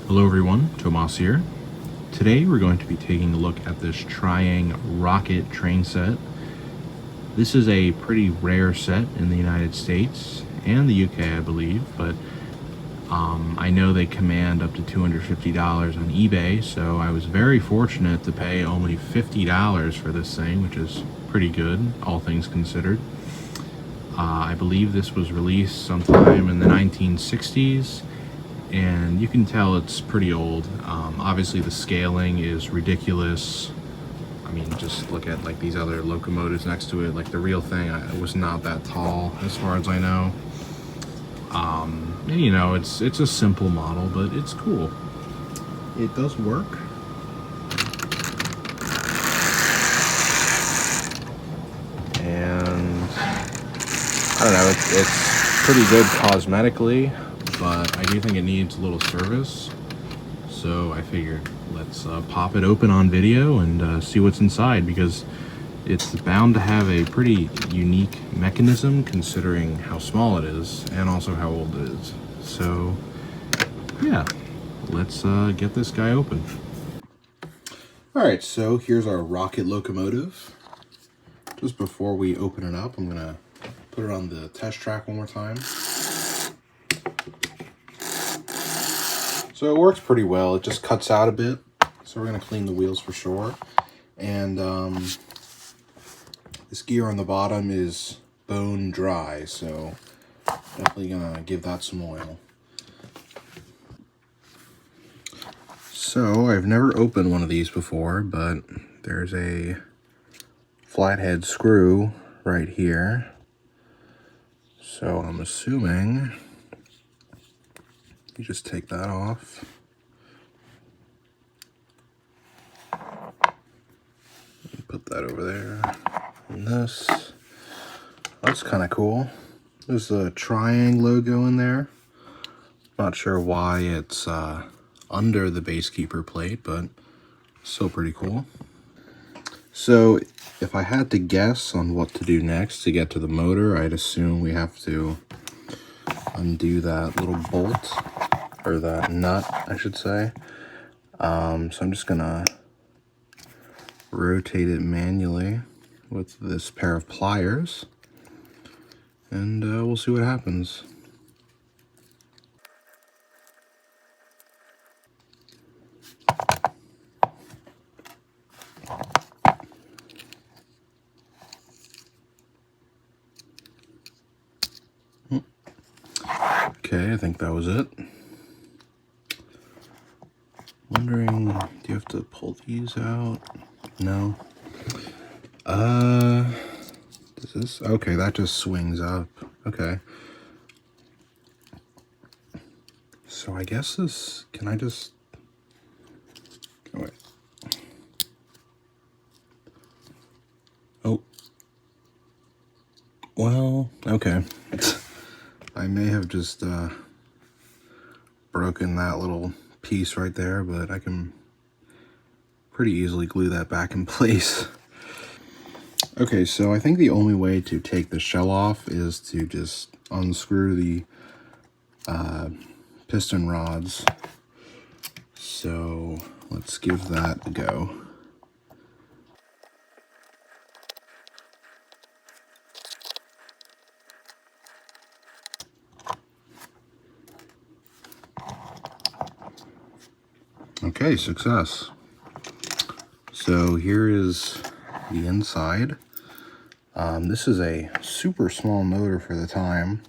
Hello everyone, Tomas here. Today we're going to be taking a look at this Triang rocket train set. This is a pretty rare set in the United States and the UK, I believe, but I know they command up to $250 on eBay, so I was very fortunate to pay only $50 for this thing, which is pretty good, all things considered. I believe this was released sometime in the 1960s, and you can tell it's pretty old. Obviously the scaling is ridiculous. I mean, just look at like these other locomotives next to it. Like the real thing was not that tall as far as I know. And you know, it's a simple model, but it's cool. It does work. And I don't know, it's pretty good cosmetically, but I do think it needs a little service. So I figured let's pop it open on video and see what's inside, because it's bound to have a pretty unique mechanism considering how small it is and also how old it is. So yeah, let's get this guy open. Alright, so here's our rocket locomotive. Just before we open it up, I'm gonna put it on the test track one more time. So it works pretty well. It just cuts out a bit, so we're gonna clean the wheels for sure. And this gear on the bottom is bone dry, so definitely gonna give that some oil. So I've never opened one of these before, but there's a flathead screw right here. So I'm assuming you just take that off. Put that over there. And this, that's kind of cool. There's a Triang logo in there. Not sure why it's under the basekeeper plate, but still pretty cool. So if I had to guess on what to do next to get to the motor, I'd assume we have to undo that little bolt, or that nut, I should say. So I'm just gonna rotate it manually with this pair of pliers, and we'll see what happens. Okay, I think that was it. Wondering, do you have to pull these out? No. Does this? Okay, that just swings up. Okay. So I guess this, can I just, oh wait. Oh. Well, okay. I may have just broken that little piece right there, but I can pretty easily glue that back in place. Okay, so I think the only way to take the shell off is to just unscrew the piston rods. So let's give that a go. Okay, success. So here is the inside. This is a super small motor for the time.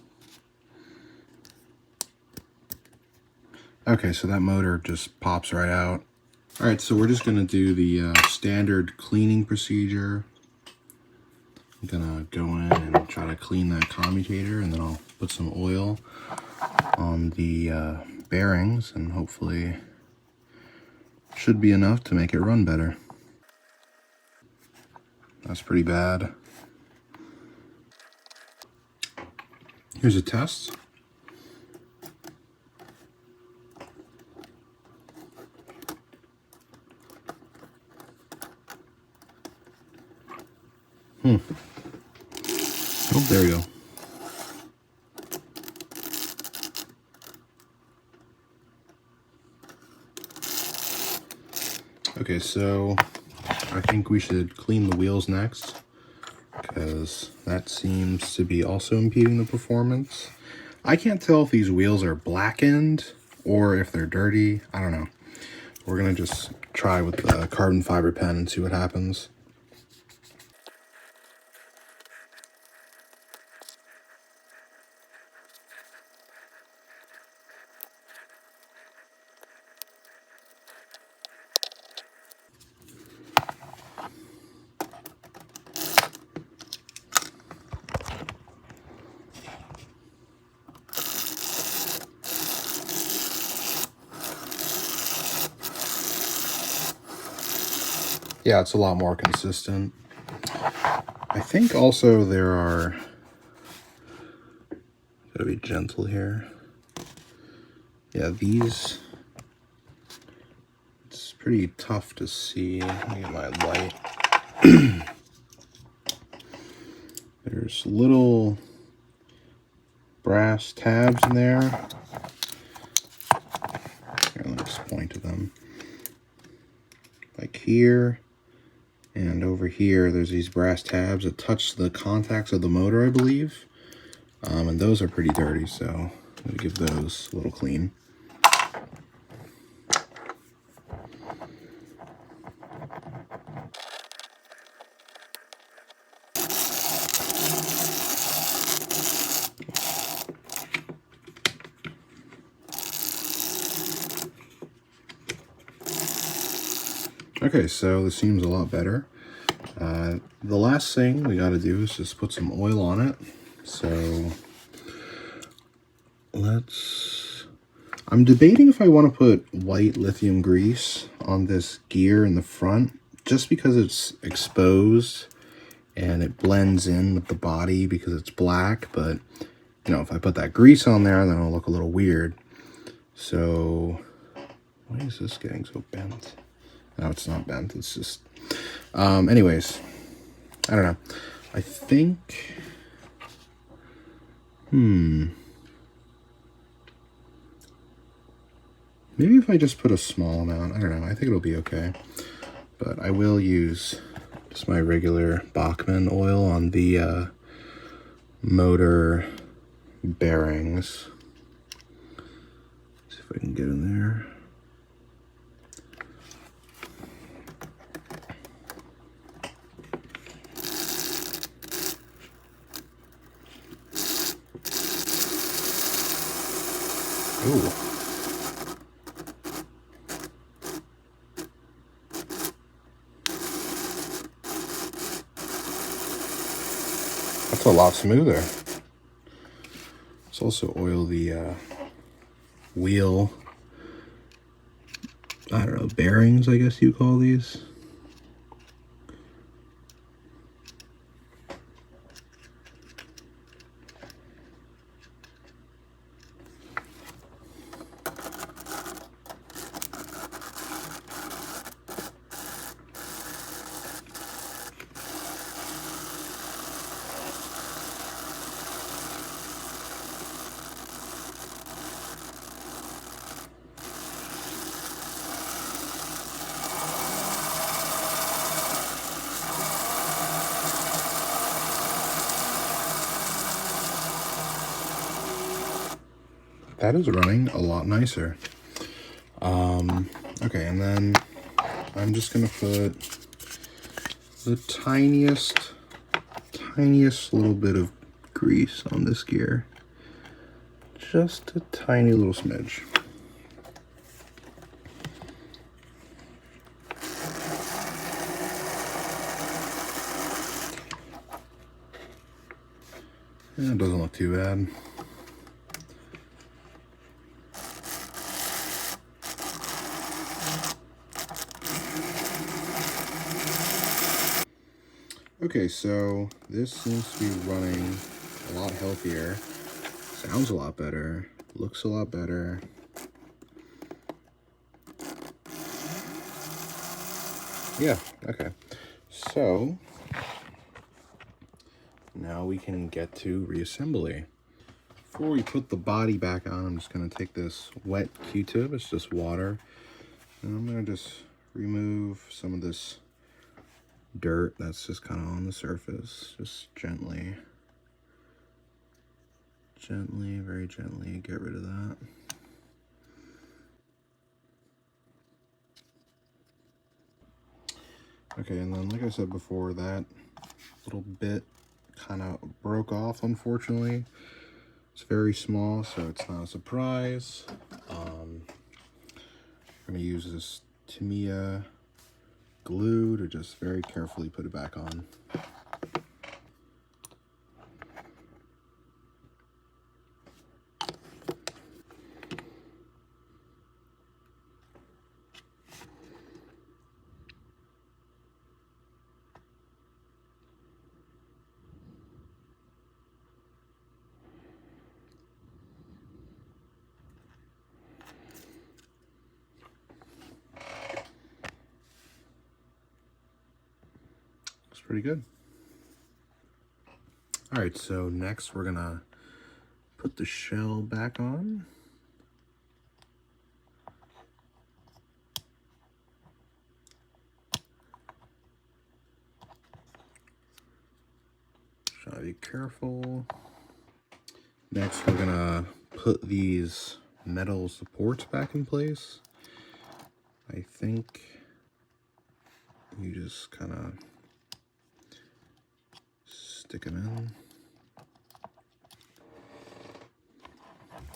Okay, so that motor just pops right out. All right, so we're just gonna do the standard cleaning procedure. I'm gonna go in and try to clean that commutator, and then I'll put some oil on the bearings, and hopefully should be enough to make it run better. That's pretty bad. Here's a test. Oh, there we go. Okay, so I think we should clean the wheels next, because that seems to be also impeding the performance. I can't tell if these wheels are blackened or if they're dirty. I don't know. We're gonna just try with the carbon fiber pen and see what happens. Yeah, it's a lot more consistent. I think also there are, gotta be gentle here. Yeah, these, it's pretty tough to see. Let me get my light. There's little brass tabs in there. Here, let me just point to them. Like here and over here, there's these brass tabs that touch the contacts of the motor, I believe. And those are pretty dirty, so I'm gonna give those a little clean. Okay, so this seems a lot better. The last thing we got to do is just put some oil on it. So I'm debating if I want to put white lithium grease on this gear in the front, just because it's exposed and it blends in with the body because it's black. But, you know, if I put that grease on there, then it'll look a little weird. So why is this getting so bent? No, it's not bent. It's just, anyways, I don't know. I think, maybe if I just put a small amount, I don't know. I think it'll be okay. But I will use just my regular Bachmann oil on the motor bearings. See if I can get in there. Ooh. That's a lot smoother. Let's also oil the wheel, I don't know, bearings, I guess you call these. That is running a lot nicer. Okay, and then I'm just gonna put the tiniest little bit of grease on this gear. Just a tiny little smidge. It doesn't look too bad. Okay, so this seems to be running a lot healthier. Sounds a lot better. Looks a lot better. Yeah, okay. So now we can get to reassembly. Before we put the body back on, I'm just going to take this wet Q-tip, it's just water, and I'm going to just remove some of this dirt that's just kind of on the surface. Just gently, very gently get rid of that. Okay, and then like I said before, that little bit kind of broke off, unfortunately. It's very small, so it's not a surprise. I'm going to use this Tamiya glue to just very carefully put it back on. Looks pretty good. All right, so next we're gonna put the shell back on. Try to be careful. Next, we're gonna put these metal supports back in place. I think you just kind of stick them in.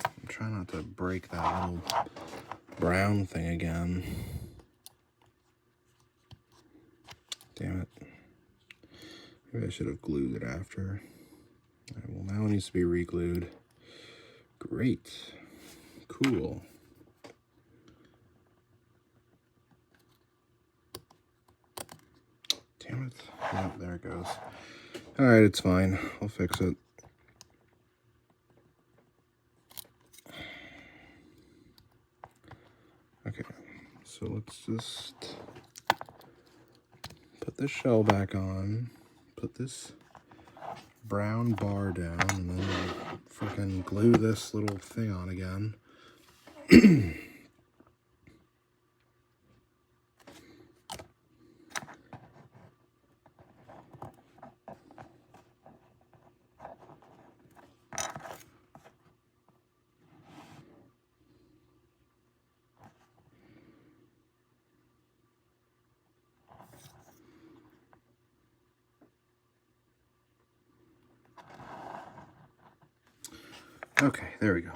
I'm trying not to break that little brown thing again. Damn it. Maybe I should have glued it after. All right, well, now it needs to be re-glued. Great. Cool. Damn it. Yep, there it goes. All right, it's fine. I'll fix it. Okay, so let's just put this shell back on, put this brown bar down, and then we'll freaking glue this little thing on again. Okay, there we go.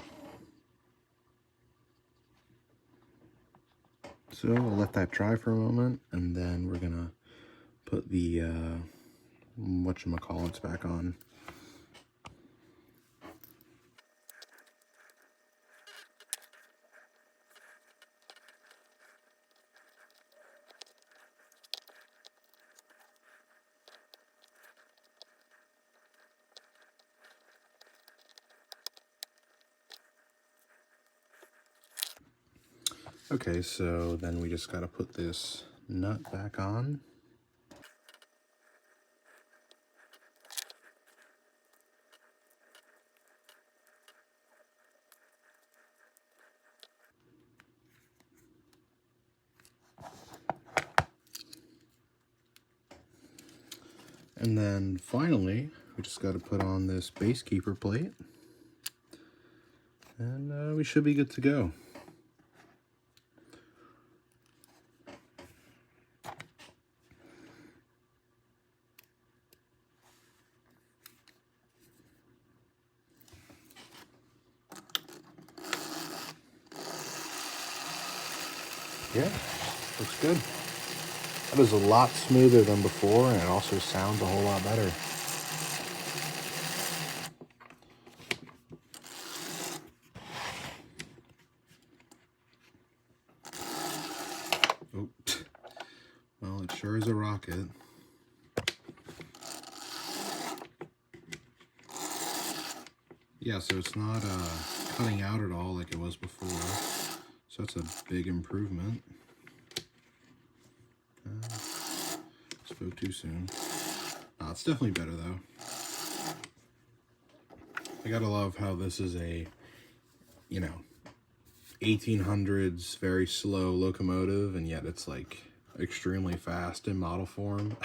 So I'll let that dry for a moment, and then we're gonna put the whatchamacallits back on. Okay, so then we just gotta put this nut back on. And then finally, we just gotta put on this base keeper plate. And we should be good to go. Yeah, looks good. That is a lot smoother than before, and it also sounds a whole lot better. Oh, well, it sure is a rocket. Yeah, so it's not cutting out at all like it was before. So that's a big improvement. Spoke too soon. It's definitely better though. I gotta love how this is a, 1800s very slow locomotive, and yet it's like extremely fast in model form.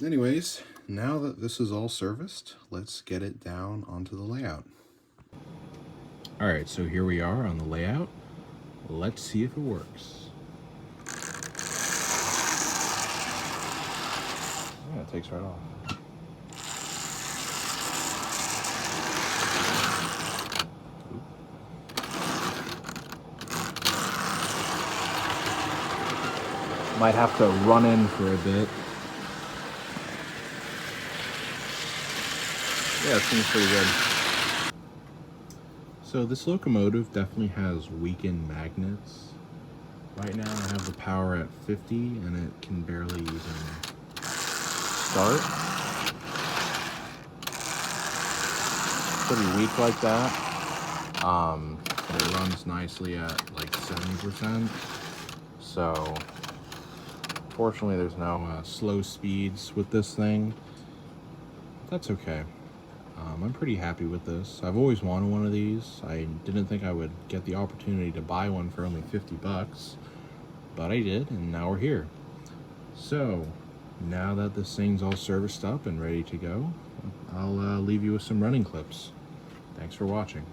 Anyways, now that this is all serviced, let's get it down onto the layout. All right, so here we are on the layout. Let's see if it works. Yeah, it takes right off. Might have to run in for a bit. Yeah, it seems pretty good. So this locomotive definitely has weakened magnets. Right now I have the power at 50 and it can barely even start. Pretty weak like that. It runs nicely at like 70%. So fortunately there's no slow speeds with this thing. That's okay. I'm pretty happy with this. I've always wanted one of these. I didn't think I would get the opportunity to buy one for only 50 bucks, but I did, and now we're here. So, now that this thing's all serviced up and ready to go, I'll leave you with some running clips. Thanks for watching.